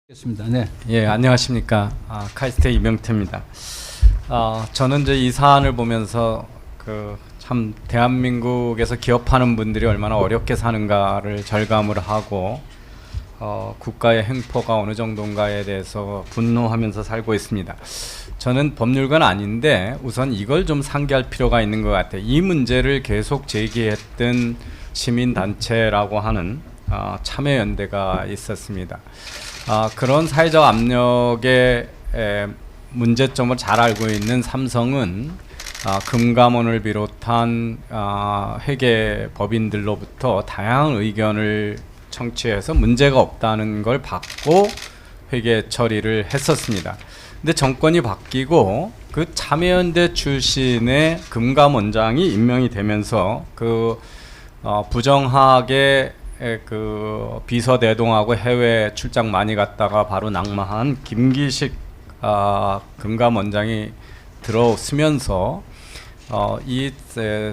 겠습니다. 네. 예, 안녕하십니까. 카이스트의 이명태입니다. 저는 이제 이 사안을 보면서 참 대한민국에서 기업하는 분들이 얼마나 어렵게 사는가를 절감을 하고 국가의 행포가 어느 정도인가에 대해서 분노하면서 살고 있습니다. 저는 법률가는 아닌데 우선 이걸 좀 상기할 필요가 있는 것 같아요. 이 문제를 계속 제기했던 시민단체라고 하는 참여연대가 있었습니다. 그런 사회적 압력의 문제점을 잘 알고 있는 삼성은 금감원을 비롯한 회계 법인들로부터 다양한 의견을 청취해서 문제가 없다는 걸 받고 회계 처리를 했었습니다. 근데 정권이 바뀌고 그 참여연대 출신의 금감원장이 임명이 되면서 부정하게 비서대동하고 해외 출장 많이 갔다가 바로 낙마한 김기식 금감원장이 들어서면서 이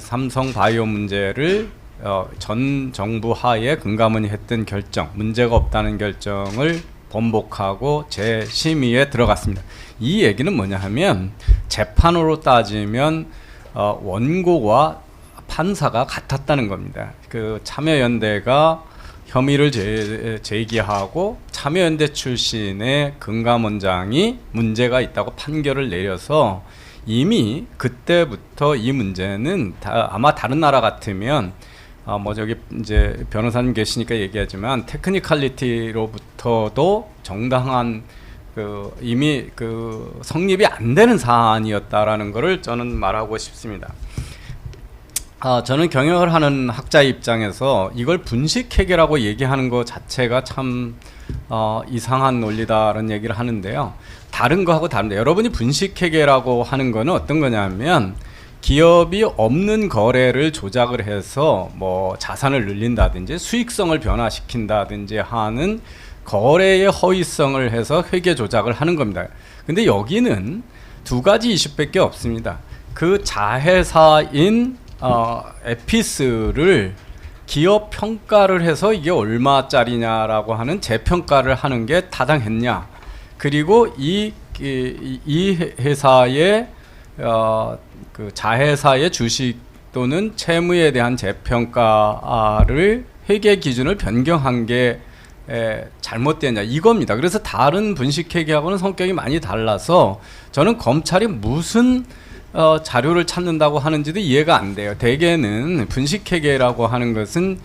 삼성바이오 문제를 전 정부 하에 금감원이 했던 결정, 문제가 없다는 결정을 번복하고 재심의에 들어갔습니다. 이 얘기는 뭐냐 하면 재판으로 따지면 원고와 판사가 같았다는 겁니다. 참여연대가 혐의를 제기하고 참여연대 출신의 금감원장이 문제가 있다고 판결을 내려서 이미 그때부터 이 문제는 아마 다른 나라 같으면 저기 이제 변호사님 계시니까 얘기하지만 테크니컬리티로부터도 정당한 이미 성립이 안 되는 사안이었다라는 것을 저는 말하고 싶습니다. 저는 경영을 하는 학자의 입장에서 이걸 분식회계라고 얘기하는 것 자체가 참 이상한 논리다라는 얘기를 하는데요. 다른 거하고 다른데 여러분이 분식회계라고 하는 거는 어떤 거냐면 기업이 없는 거래를 조작을 해서 뭐 자산을 늘린다든지 수익성을 변화시킨다든지 하는 거래의 허위성을 해서 회계 조작을 하는 겁니다. 근데 여기는 두 가지 이슈밖에 없습니다. 그 자회사인 에피스를 기업 평가를 해서 이게 얼마짜리냐라고 하는 재평가를 하는 게 타당했냐, 그리고 이 회사의 자회사의 주식 또는 채무에 대한 재평가를 회계 기준을 변경한 게 잘못됐냐, 이겁니다. 그래서 다른 분식회계하고는 성격이 많이 달라서 저는 검찰이 무슨 자료를 찾는다고 하는지도 이해가 안 돼요. 대개는 분식회계라고 하는 것은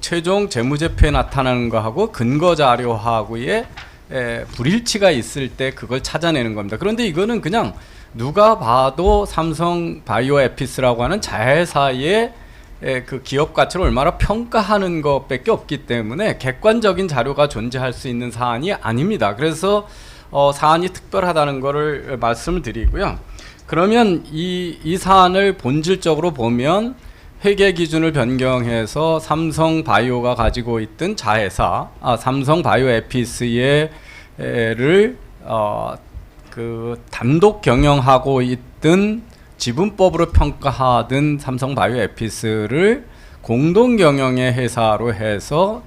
최종 재무제표에 나타나는 거하고 근거 자료하고의 불일치가 있을 때 그걸 찾아내는 겁니다. 그런데 이거는 그냥 누가 봐도 삼성 바이오에피스라고 하는 자회사의 기업 가치를 얼마나 평가하는 것밖에 없기 때문에 객관적인 자료가 존재할 수 있는 사안이 아닙니다. 그래서 사안이 특별하다는 것을 말씀을 드리고요. 그러면 이 사안을 본질적으로 보면 회계 기준을 변경해서 삼성바이오가 가지고 있던 자회사, 삼성바이오에피스를 단독 경영하고 있던 지분법으로 평가하던 삼성바이오에피스를 공동 경영의 회사로 해서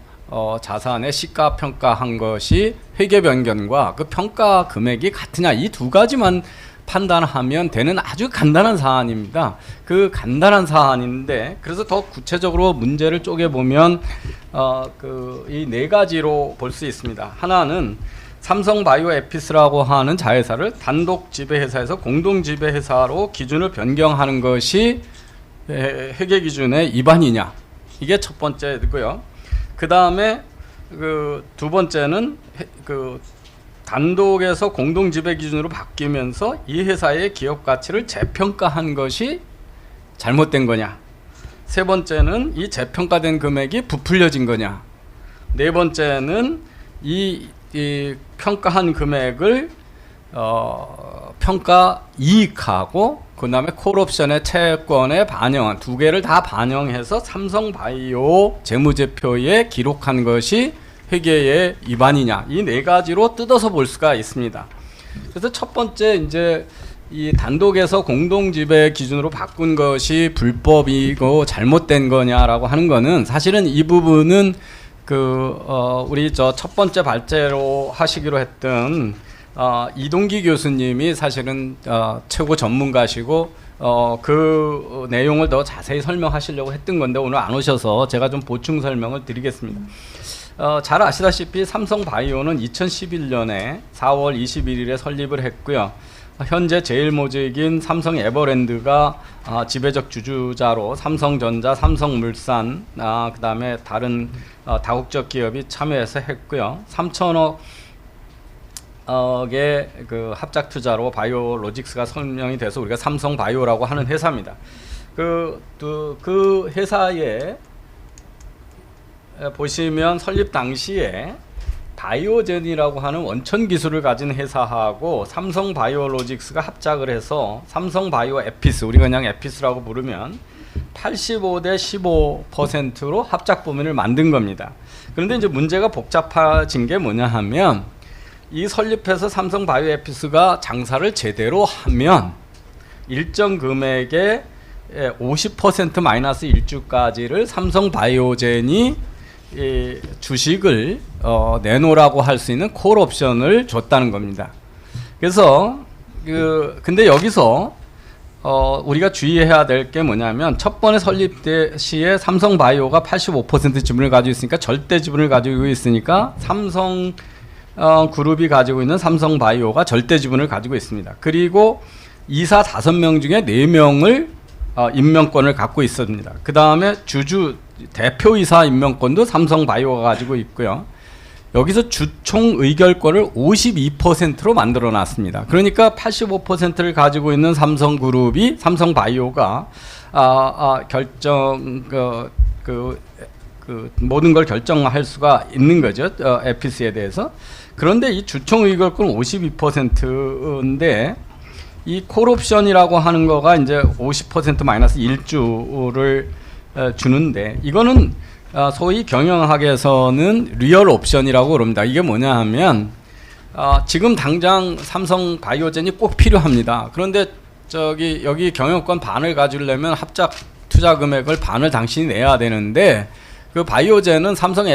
자산의 시가 평가한 것이 회계 변경과 그 평가 금액이 같으냐, 이 두 가지만 판단하면 되는 아주 간단한 사안입니다. 그 간단한 사안인데, 그래서 더 구체적으로 문제를 쪼개보면 이 네 가지로 볼 수 있습니다. 하나는 삼성바이오에피스라고 하는 자회사를 단독 지배회사에서 공동 지배회사로 기준을 변경하는 것이 회계 기준의 위반이냐, 이게 첫 번째고요. 그 다음에 두 번째는 단독에서 공동 지배 기준으로 바뀌면서 이 회사의 기업 가치를 재평가한 것이 잘못된 거냐. 세 번째는 이 재평가된 금액이 부풀려진 거냐. 네 번째는 이 평가한 금액을 평가 이익하고 그 다음에 콜옵션의 채권에 반영한 두 개를 다 반영해서 삼성바이오 재무제표에 기록한 것이 회계의 위반이냐, 이 네 가지로 뜯어서 볼 수가 있습니다. 그래서 첫 번째, 이제 이 단독에서 공동 지배 기준으로 바꾼 것이 불법이고 잘못된 거냐라고 하는 거는, 사실은 이 부분은 우리 첫 번째 발제로 하시기로 했던 이동기 교수님이 사실은 최고 전문가시고 그 내용을 더 자세히 설명하시려고 했던 건데 오늘 안 오셔서 제가 좀 보충 설명을 드리겠습니다. 잘 아시다시피 삼성바이오는 2011년에 4월 21일에 설립을 했고요. 현재 제일모직인 삼성 에버랜드가 지배적 주주자로 삼성전자, 삼성물산, 그 다음에 다른 다국적 기업이 참여해서 했고요. 3천억의 그 합작 투자로 바이오로직스가 설명이 돼서 우리가 삼성바이오라고 하는 회사입니다. 그 회사에 보시면 설립 당시에 바이오젠이라고 하는 원천 기술을 가진 회사하고 삼성바이오로직스가 합작을 해서 삼성바이오 에피스, 우리가 그냥 에피스라고 부르면 85대 15%로 합작 범위를 만든 겁니다. 그런데 이제 문제가 복잡해진 게 뭐냐 하면 이 설립해서 삼성바이오 에피스가 장사를 제대로 하면 일정 금액의 50% 마이너스 1주까지를 삼성바이오젠이 주식을 내놓으라고 할 수 있는 콜 옵션을 줬다는 겁니다. 그래서 근데 여기서 우리가 주의해야 될 게 뭐냐면 첫 번에 설립 시에 삼성바이오가 85% 지분을 가지고 있으니까 절대 지분을 가지고 있으니까 삼성 그룹이 가지고 있는 삼성바이오가 절대 지분을 가지고 있습니다. 그리고 이사 5명 중에 4명을 임명권을 갖고 있습니다. 그 다음에 대표이사 임명권도 삼성바이오가 가지고 있고요. 여기서 주총 의결권을 52%로 만들어 놨습니다. 그러니까 85%를 가지고 있는 삼성그룹이 삼성바이오가 모든 걸 결정할 수가 있는 거죠. 에피스에 대해서. 그런데 이 주총 의결권 52%인데 이 콜옵션이라고 하는 거가 이제 50% 마이너스 1주를 주는데 이거는 소위 경영학에서는 리얼 옵션이라고 그럽니다. 이게 뭐냐 하면 지금 당장 삼성바이오젠이 꼭 필요합니다. 그런데 여기 경영권 반을 가지려면 합작 투자 금액을 반을 당신이 내야 되는데 그 바이오젠은 삼성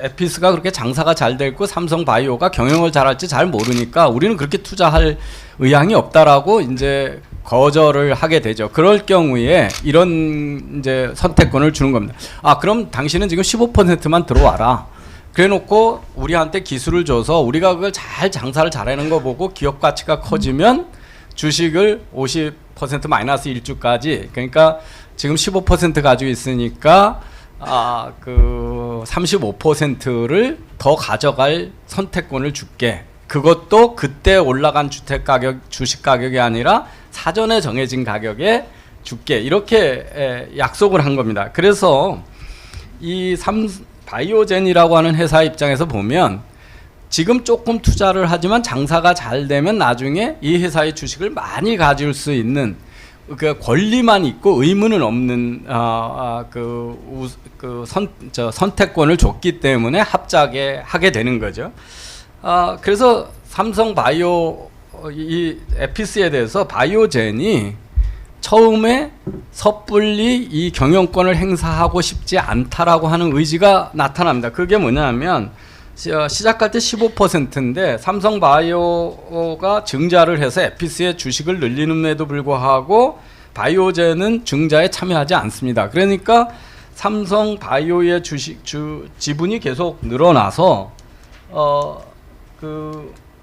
에피스가 그렇게 장사가 잘 됐고 삼성바이오가 경영을 잘할지 잘 모르니까 우리는 그렇게 투자할 의향이 없다라고 이제 거절을 하게 되죠. 그럴 경우에 이런 이제 선택권을 주는 겁니다. 그럼 당신은 지금 15%만 들어와라. 그래놓고 우리한테 기술을 줘서 우리가 그걸 잘 장사를 잘하는 거 보고 기업 가치가 커지면 주식을 50% 마이너스 1주까지 그러니까 지금 15% 가지고 있으니까 35%를 더 가져갈 선택권을 줄게. 그것도 그때 올라간 주식 가격이 아니라 사전에 정해진 가격에 줄게. 이렇게 약속을 한 겁니다. 그래서 이 바이오젠이라고 하는 회사 입장에서 보면 지금 조금 투자를 하지만 장사가 잘 되면 나중에 이 회사의 주식을 많이 가질 수 있는 그 권리만 있고 의무는 없는 선택권을 줬기 때문에 합작에 하게 되는 거죠. 그래서 삼성바이오 이 에피스에 대해서 바이오젠이 처음에 섣불리 이 경영권을 행사하고 싶지 않다라고 하는 의지가 나타납니다. 그게 뭐냐면 시작할 때 15%인데 삼성바이오가 증자를 해서 에피스의 주식을 늘리는데도 불구하고 바이오젠은 증자에 참여하지 않습니다. 그러니까 삼성바이오의 지분이 계속 늘어나서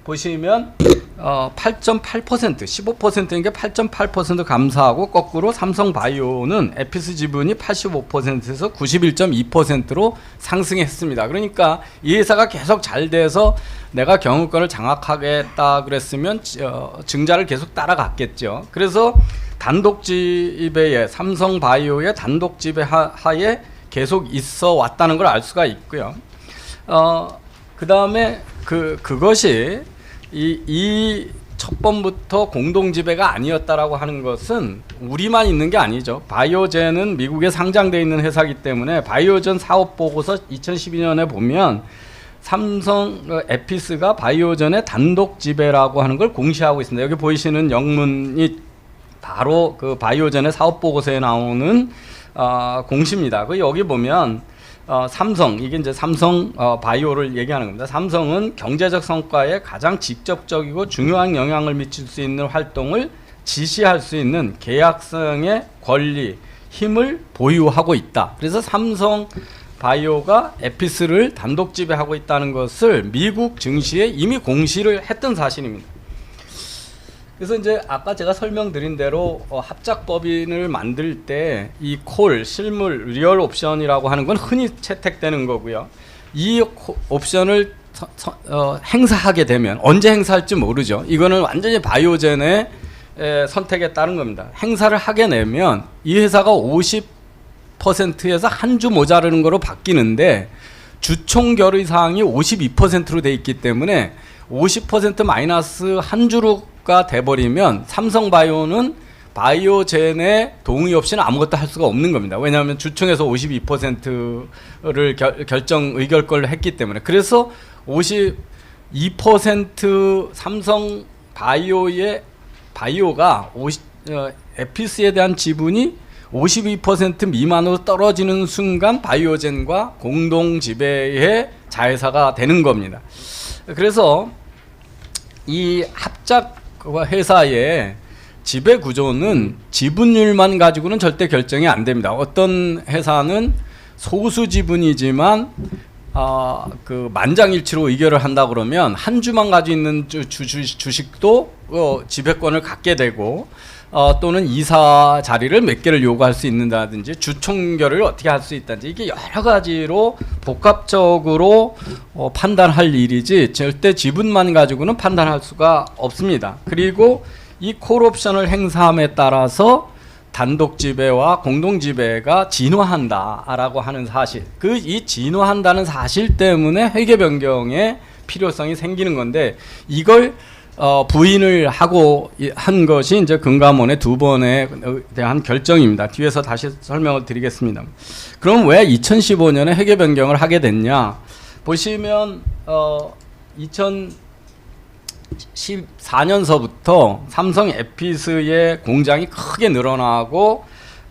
보시면 8.8% 15%인 게 8.8% 감소하고 거꾸로 삼성바이오는 에피스 지분이 85%에서 91.2%로 상승했습니다. 그러니까 이 회사가 계속 잘 돼서 내가 경영권을 장악하겠다 그랬으면 증자를 계속 따라갔겠죠. 그래서 단독 지배에 삼성바이오의 단독 지배 하에 계속 있어 왔다는 걸 알 수가 있고요. 그 다음에 그것이 이 첫 번부터 공동 지배가 아니었다라고 하는 것은 우리만 있는 게 아니죠. 바이오젠은 미국에 상장되어 있는 회사이기 때문에 바이오젠 사업 보고서 2012년에 보면 삼성 에피스가 바이오젠의 단독 지배라고 하는 걸 공시하고 있습니다. 여기 보이시는 영문이 바로 그 바이오젠의 사업 보고서에 나오는 공시입니다. 여기 보면 삼성, 이게 이제 삼성 바이오를 얘기하는 겁니다. 삼성은 경제적 성과에 가장 직접적이고 중요한 영향을 미칠 수 있는 활동을 지시할 수 있는 계약성의 권리, 힘을 보유하고 있다. 그래서 삼성 바이오가 에피스를 단독 지배하고 있다는 것을 미국 증시에 이미 공시를 했던 사실입니다. 그래서 이제 아까 제가 설명드린 대로 합작법인을 만들 때 이 콜, 실물, 리얼 옵션이라고 하는 건 흔히 채택되는 거고요. 이 옵션을 행사하게 되면 언제 행사할지 모르죠. 이거는 완전히 바이오젠의 선택에 따른 겁니다. 행사를 하게 되면 이 회사가 50%에서 한 주 모자르는 거로 바뀌는데 주총 결의 사항이 52%로 돼 있기 때문에 50% 마이너스 한 주가 돼버리면 삼성바이오는 바이오젠의 동의 없이는 아무것도 할 수가 없는 겁니다. 왜냐하면 주총에서 52%를 결정 의결권을 했기 때문에. 그래서 52% 삼성 바이오가 에피스에 대한 지분이 52% 미만으로 떨어지는 순간 바이오젠과 공동 지배의 자회사가 되는 겁니다. 그래서 이 합작 회사의 지배 구조는 지분율만 가지고는 절대 결정이 안 됩니다. 어떤 회사는 소수 지분이지만 그 만장일치로 의결을 한다 그러면 한 주만 가지고 있는 주식도 지배권을 갖게 되고 또는 이사 자리를 몇 개를 요구할 수 있는다든지 주총결을 어떻게 할 수 있다든지 이게 여러 가지로 복합적으로 판단할 일이지 절대 지분만 가지고는 판단할 수가 없습니다. 그리고 이 콜옵션을 행사함에 따라서 단독 지배와 공동 지배가 진화한다라고 하는 사실, 이 진화한다는 사실 때문에 회계 변경의 필요성이 생기는 건데 이걸 부인을 하고 한 것이 이제 금감원의 두 번에 대한 결정입니다. 뒤에서 다시 설명을 드리겠습니다. 그럼 왜 2015년에 회계 변경을 하게 됐냐? 보시면 2014년서부터 삼성 에피스의 공장이 크게 늘어나고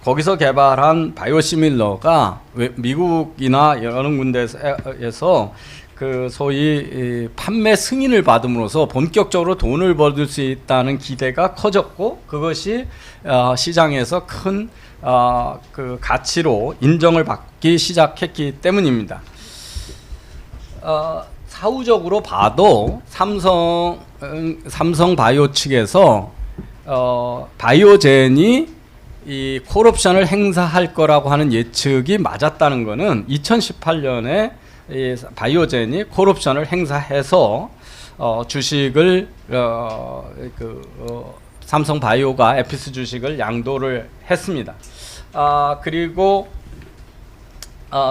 거기서 개발한 바이오시밀러가 미국이나 여러 군데에서 그 소위 판매 승인을 받음으로써 본격적으로 돈을 벌 수 있다는 기대가 커졌고 그것이 시장에서 큰 그 가치로 인정을 받기 시작했기 때문입니다. 사후적으로 봐도 삼성 바이오 측에서 바이오젠이 이 콜옵션을 행사할 거라고 하는 예측이 맞았다는 것은 2018년에 이 바이오젠이 콜옵션을 행사해서 주식을 삼성 바이오가 에피스 주식을 양도를 했습니다. 그리고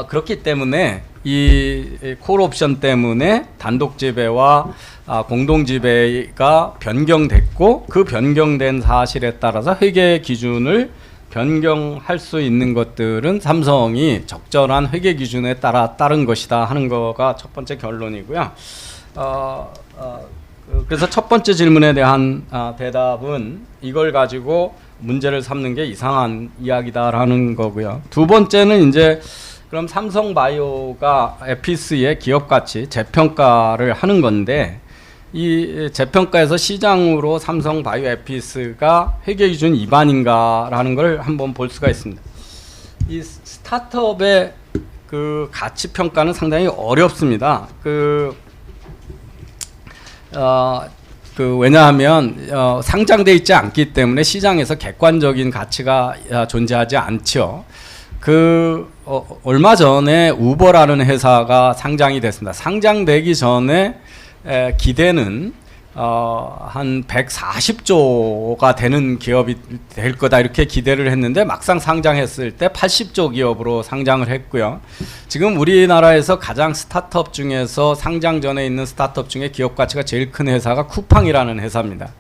그렇기 때문에 이 콜옵션 때문에 단독 지배와 공동 지배가 변경됐고 그 변경된 사실에 따라서 회계 기준을 변경할 수 있는 것들은 삼성이 적절한 회계 기준에 따른 것이다 하는 거가 첫 번째 결론이고요. 그래서 첫 번째 질문에 대한 대답은 이걸 가지고 문제를 삼는 게 이상한 이야기다라는 거고요. 두 번째는 이제 그럼 삼성바이오가 에피스의 기업 가치 재평가를 하는 건데 이 재평가에서 시장으로 삼성바이오 에피스가 회계 기준 위반인가라는 걸 한번 볼 수가 있습니다. 이 스타트업의 그 가치 평가는 상당히 어렵습니다. 왜냐하면 상장돼 있지 않기 때문에 시장에서 객관적인 가치가 존재하지 않죠. 얼마 전에 우버라는 회사가 상장이 됐습니다. 상장되기 전에 기대는 한 140조가 되는 기업이 될 거다 이렇게 기대를 했는데 막상 상장했을 때 80조 기업으로 상장을 했고요. 지금 우리나라에서 가장 스타트업 중에서 상장 전에 있는 스타트업 중에 기업 가치가 제일 큰 회사가 쿠팡이라는 회사입니다.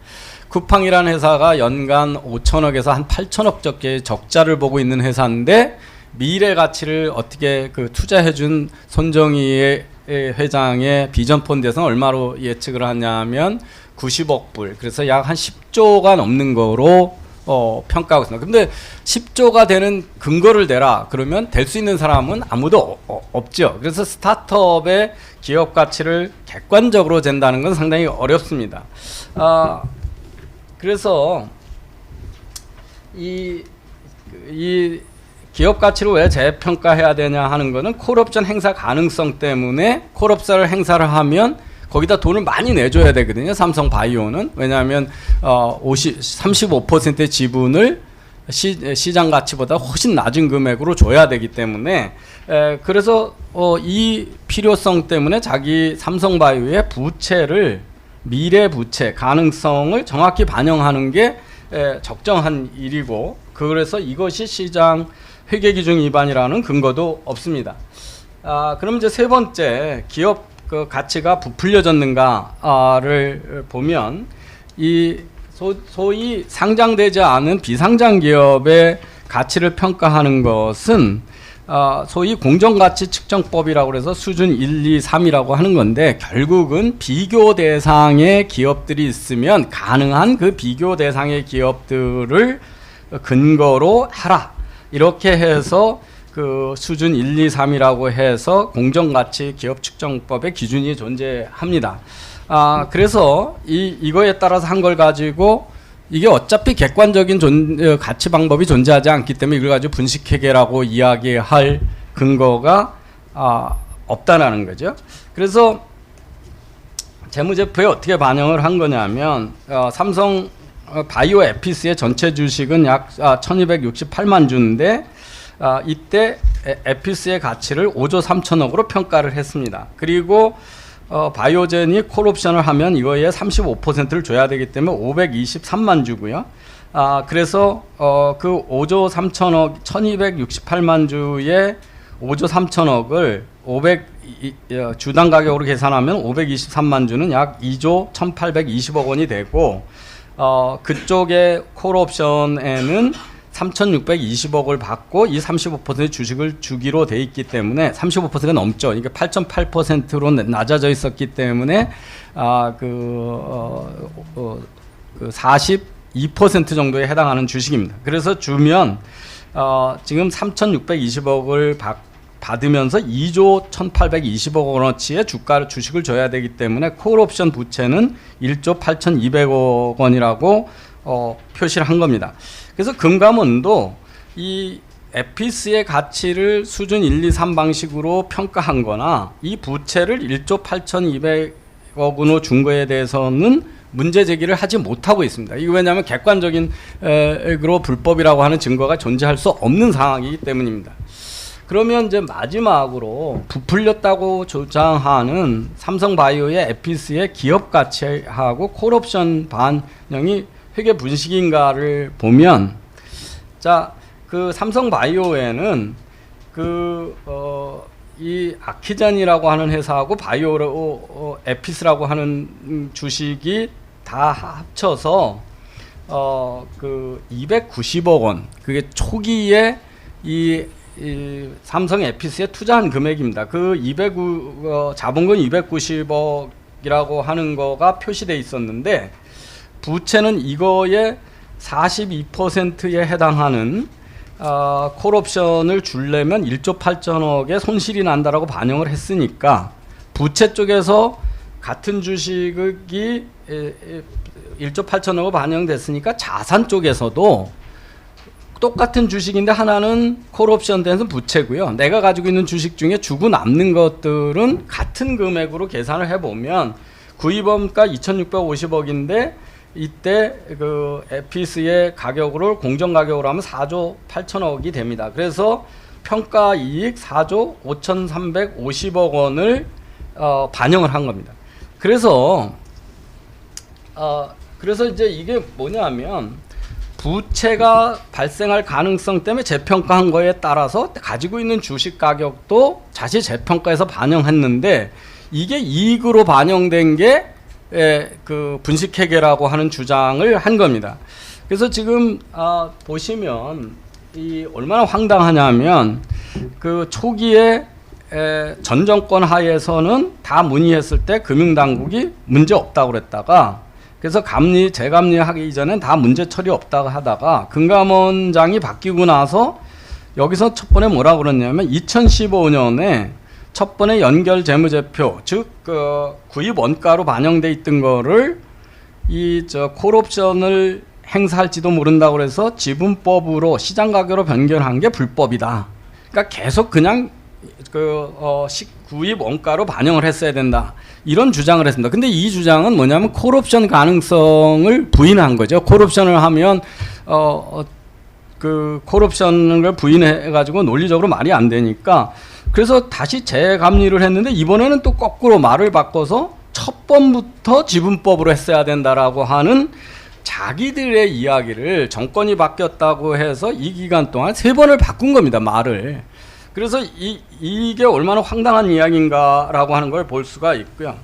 쿠팡이라는 회사가 연간 5천억에서 한 8천억 적게 적자를 보고 있는 회사인데 미래 가치를 어떻게 투자해준 손정희 회장의 비전 펀드에서는 얼마로 예측을 하냐면 90억 불, 그래서 약 한 10조가 넘는 거로 평가하고 있습니다. 근데 10조가 되는 근거를 대라 그러면 될 수 있는 사람은 아무도 없죠. 그래서 스타트업의 기업 가치를 객관적으로 잰다는 건 상당히 어렵습니다. 그래서 이 기업 가치를 왜 재평가해야 되냐 하는 거는 콜옵션 행사 가능성 때문에 콜옵션을 행사를 하면 거기다 돈을 많이 내줘야 되거든요. 삼성바이오는. 왜냐하면 35%의 지분을 시장 가치보다 훨씬 낮은 금액으로 줘야 되기 때문에 그래서 이 필요성 때문에 자기 삼성바이오의 부채를 미래 부채 가능성을 정확히 반영하는 게 적정한 일이고 그래서 이것이 시장 회계기준 위반이라는 근거도 없습니다. 그럼 이제 세 번째 기업 그 가치가 부풀려졌는가를 보면 이 소위 상장되지 않은 비상장 기업의 가치를 평가하는 것은 소위 공정가치 측정법이라고 해서 수준 1, 2, 3이라고 하는 건데 결국은 비교 대상의 기업들이 있으면 가능한 그 비교 대상의 기업들을 근거로 하라. 이렇게 해서 그 수준 1, 2, 3이라고 해서 공정가치 기업 측정법의 기준이 존재합니다. 그래서 이거에 따라서 한 걸 가지고 이게 어차피 객관적인 가치 방법이 존재하지 않기 때문에 이걸 가지고 분식회계라고 이야기할 근거가 없다라는 거죠. 그래서 재무제표에 어떻게 반영을 한 거냐면 삼성 바이오 에피스의 전체 주식은 약 1268만 주인데 이때 에피스의 가치를 5조 3천억으로 평가를 했습니다. 그리고 바이오젠이 콜옵션을 하면 이거에 35%를 줘야 되기 때문에 523만 주고요. 그래서 그 5조 3천억 1268만 주에 5조 3천억을 주당 가격으로 계산하면 523만 주는 약 2조 1820억 원이 되고 그쪽의 콜옵션에는 3,620억을 받고 이 35%의 주식을 주기로 돼 있기 때문에 35%가 넘죠. 그러니까 8.8%로 낮아져 있었기 때문에 그 42% 정도에 해당하는 주식입니다. 그래서 주면 지금 3,620억을 받으면서 2조 1,820억 원어치의 주식을 줘야 되기 때문에 콜옵션 부채는 1조 8,200억 원이라고 표시를 한 겁니다. 그래서 금감원도 이 에피스의 가치를 수준 1, 2, 3 방식으로 평가한 거나 이 부채를 1조 8,200억 원으로 준 거에 대해서는 문제 제기를 하지 못하고 있습니다. 이거 왜냐하면 객관적인 으로 불법이라고 하는 증거가 존재할 수 없는 상황이기 때문입니다. 그러면 이제 마지막으로 부풀렸다고 주장하는 삼성바이오의 에피스의 기업 가치하고 콜옵션 반영이 회계 분식인가를 보면 자, 그 삼성바이오에는 이 아키젠이라고 하는 회사하고 바이오 에피스라고 하는 주식이 다 합쳐서 그 290억 원 그게 초기에 이 삼성 에피스에 투자한 금액입니다. 그 자본금 290억이라고 하는 거가 표시돼 있었는데 부채는 이거에 42%에 해당하는 콜옵션을 주려면 1조 8천억의 손실이 난다라고 반영을 했으니까 부채 쪽에서 같은 주식이 1조 8천억으로 반영됐으니까 자산 쪽에서도 똑같은 주식인데 하나는 콜옵션 된 부채고요. 내가 가지고 있는 주식 중에 주고 남는 것들은 같은 금액으로 계산을 해보면 구입원가 2,650억인데 이때 그 에피스의 가격으로 공정 가격으로 하면 4조 8천억이 됩니다. 그래서 평가 이익 4조 5,350억 원을 반영을 한 겁니다. 그래서 이제 이게 뭐냐면 부채가 발생할 가능성 때문에 재평가한 거에 따라서 가지고 있는 주식 가격도 다시 재평가해서 반영했는데 이게 이익으로 반영된 게 그 분식회계라고 하는 주장을 한 겁니다. 그래서 지금 보시면 이 얼마나 황당하냐면 그 초기에 전 정권 하에서는 다 문의했을 때 금융당국이 문제 없다고 그랬다가 그래서 재감리 하기 이전엔 다 문제 처리 없다고 하다가 금감원장이 바뀌고 나서 여기서 첫 번에 뭐라 그랬냐면 2015년에 첫 번에 연결 재무제표, 즉 구입 원가로 반영돼 있던 거를 콜옵션을 행사할지도 모른다고 그래서 지분법으로 시장 가격으로 변경한 게 불법이다. 그러니까 계속 그냥 구입 원가로 반영을 했어야 된다. 이런 주장을 했습니다. 근데 이 주장은 뭐냐면 콜옵션 가능성을 부인한 거죠. 콜옵션을 하면 콜옵션을 부인해 가지고 논리적으로 말이 안 되니까 그래서 다시 재감리를 했는데 이번에는 또 거꾸로 말을 바꿔서 첫 번부터 지분법으로 했어야 된다라고 하는 자기들의 이야기를 정권이 바뀌었다고 해서 이 기간 동안 3번을 바꾼 겁니다. 말을. 그래서 이게 얼마나 황당한 이야기인가라고 하는 걸 볼 수가 있고요.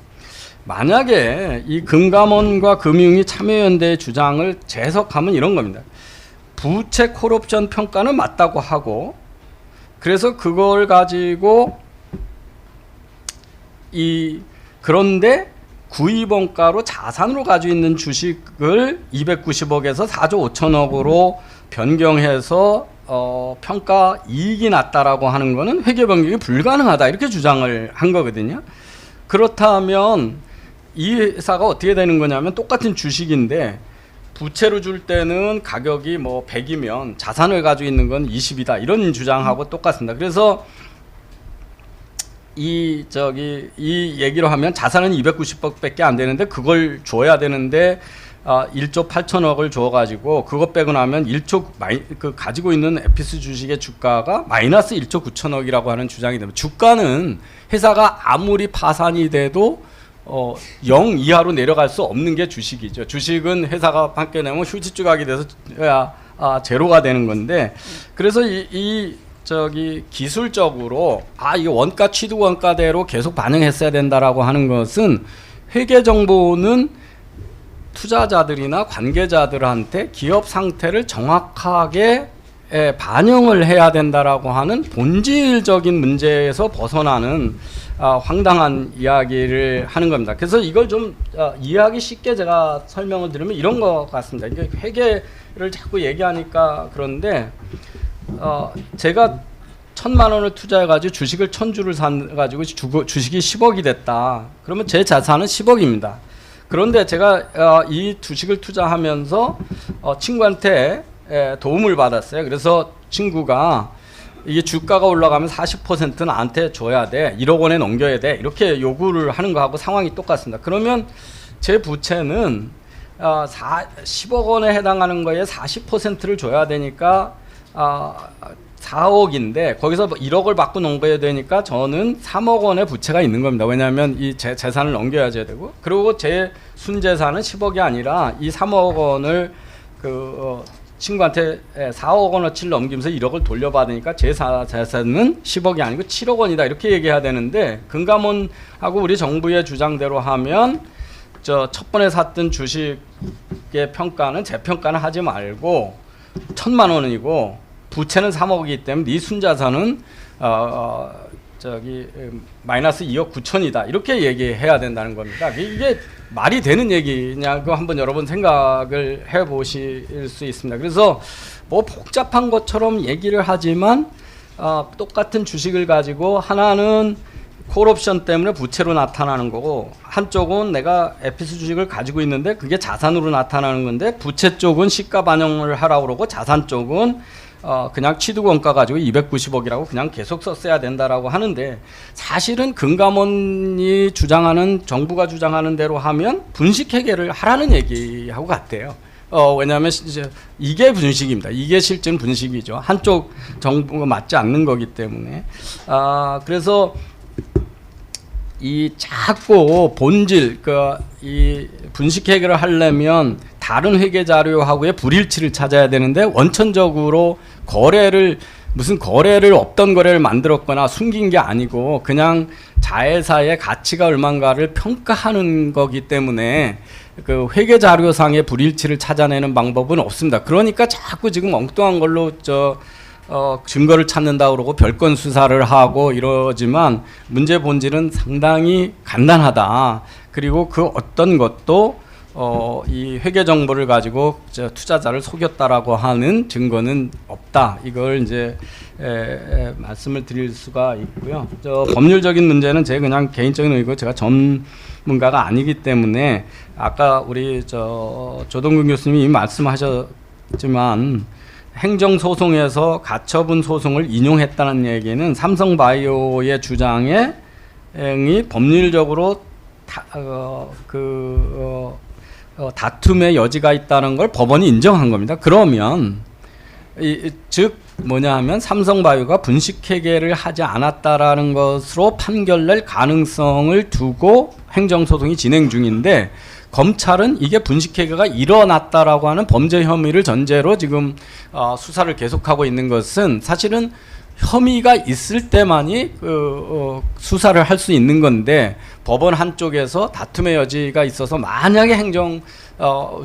만약에 이 금감원과 금융위 참여연대의 주장을 재석하면 이런 겁니다. 부채 콜옵션 평가는 맞다고 하고 그래서 그걸 가지고 그런데 구입원가로 자산으로 가지고 있는 주식을 290억에서 4조 5천억으로 변경해서 평가 이익이 났다라고 하는 거는 회계 변경이 불가능하다 이렇게 주장을 한 거거든요. 그렇다면 이 회사가 어떻게 되는 거냐면 똑같은 주식인데 부채로 줄 때는 가격이 뭐 100이면 자산을 가지고 있는 건 20이다 이런 주장하고 똑같습니다. 그래서 이 얘기로 하면 자산은 290억밖에 안 되는데 그걸 줘야 되는데 1조 8천억을 줘가지고 그것 빼고 나면 가지고 있는 에피스 주식의 주가가 마이너스 1조 9천억이라고 하는 주장이 됩니다. 주가는 회사가 아무리 파산이 돼도 0 이하로 내려갈 수 없는 게 주식이죠. 주식은 회사가 판결내면 휴지 조각이 돼서 제로가 되는 건데 그래서 기술적으로 이 원가 취득 원가대로 계속 반영했어야 된다라고 하는 것은 회계 정보는 투자자들이나 관계자들한테 기업 상태를 정확하게 반영을 해야 된다라고 하는 본질적인 문제에서 벗어나는 황당한 이야기를 하는 겁니다. 그래서 이걸 좀 이해하기 쉽게 제가 설명을 드리면 이런 것 같습니다. 이게 회계를 자꾸 얘기하니까 그런데 제가 1,000만 원을 투자해가지고 주식을 1,000주를 사가지고 주식이 10억이 됐다. 그러면 제 자산은 10억입니다. 그런데 제가 이 주식을 투자하면서 친구한테 도움을 받았어요. 그래서 친구가 이게 주가가 올라가면 40% 나한테 줘야 돼. 1억 원에 넘겨야 돼. 이렇게 요구를 하는 거하고 상황이 똑같습니다. 그러면 제 부채는 10억 원에 해당하는 거에 40%를 줘야 되니까 4억인데 거기서 1억을 받고 넘겨야 되니까 저는 3억 원의 부채가 있는 겁니다. 왜냐하면 이 재산을 넘겨야 되고 그리고 제 순재산은 10억이 아니라 이 3억 원을 친구한테 4억 원어치를 넘기면서 1억을 돌려받으니까 제 재산은 10억이 아니고 7억 원이다 이렇게 얘기해야 되는데 금감원하고 우리 정부의 주장대로 하면 첫 번에 샀던 주식의 평가는 재평가는 하지 말고 1,000만 원이고 부채는 3억이기 때문에 네 순자산은 마이너스 2억 9천이다 이렇게 얘기해야 된다는 겁니다. 이게 말이 되는 얘기냐고 한번 여러분 생각을 해보실 수 있습니다. 그래서 뭐 복잡한 것처럼 얘기를 하지만 똑같은 주식을 가지고 하나는 콜옵션 때문에 부채로 나타나는 거고 한쪽은 내가 에피스 주식을 가지고 있는데 그게 자산으로 나타나는 건데 부채 쪽은 시가 반영을 하라고 그러고 자산 쪽은 그냥 취득원가 가지고 290억이라고 그냥 계속 썼어야 된다라고 하는데 사실은 금감원이 주장하는 정부가 주장하는 대로 하면 분식회계를 하라는 얘기하고 같아요. 왜냐하면 이게 분식입니다. 이게 실제는 분식이죠. 한쪽 정부가 맞지 않는 거기 때문에 그래서 이 자꾸 본질 이 분식회계를 하려면 다른 회계 자료하고의 불일치를 찾아야 되는데 원천적으로 무슨 거래를 없던 거래를 만들었거나 숨긴 게 아니고 그냥 자회사의 가치가 얼마인가를 평가하는 거기 때문에 그 회계 자료상의 불일치를 찾아내는 방법은 없습니다. 그러니까 자꾸 지금 엉뚱한 걸로 증거를 찾는다 그러고 별건 수사를 하고 이러지만 문제 본질은 상당히 간단하다. 그리고 그 어떤 것도 이 회계 정보를 가지고 투자자를 속였다라고 하는 증거는 없다. 이걸 이제 말씀을 드릴 수가 있고요. 법률적인 문제는 제 그냥 개인적인 의견이고 제가 전문가가 아니기 때문에 아까 우리 조동근 교수님이 이미 말씀하셨지만 행정소송에서 가처분 소송을 인용했다는 얘기는 삼성바이오의 주장에 법률적으로 다툼의 여지가 있다는 걸 법원이 인정한 겁니다. 그러면 즉 뭐냐 하면 삼성바이오가 분식회계를 하지 않았다라는 것으로 판결낼 가능성을 두고 행정소송이 진행 중인데 검찰은 이게 분식회계가 일어났다라고 하는 범죄 혐의를 전제로 지금 수사를 계속하고 있는 것은 사실은 혐의가 있을 때만이 수사를 할 수 있는 건데 법원 한쪽에서 다툼의 여지가 있어서 만약에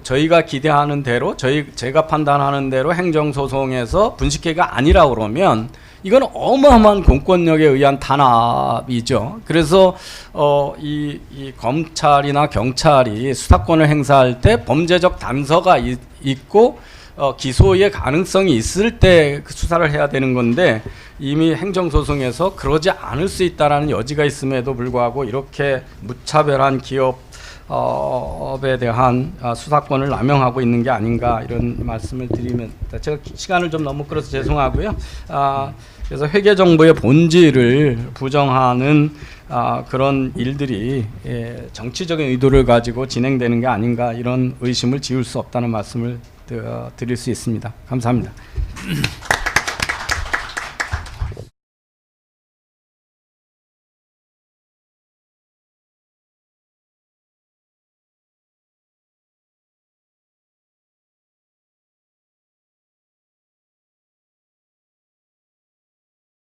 저희가 기대하는 대로 제가 판단하는 대로 행정소송에서 분식회계가 아니라 그러면 이건 어마어마한 공권력에 의한 탄압이죠. 그래서 이 검찰이나 경찰이 수사권을 행사할 때 범죄적 단서가 있고 기소의 가능성이 있을 때 수사를 해야 되는 건데 이미 행정소송에서 그러지 않을 수 있다라는 여지가 있음에도 불구하고 이렇게 무차별한 기업에 대한 수사권을 남용하고 있는 게 아닌가 이런 말씀을 드리면 제가 시간을 좀 너무 끌어서 죄송하고요. 그래서 회계정보의 본질을 부정하는 그런 일들이 정치적인 의도를 가지고 진행되는 게 아닌가 이런 의심을 지울 수 없다는 말씀을 드릴 수 있습니다. 감사합니다.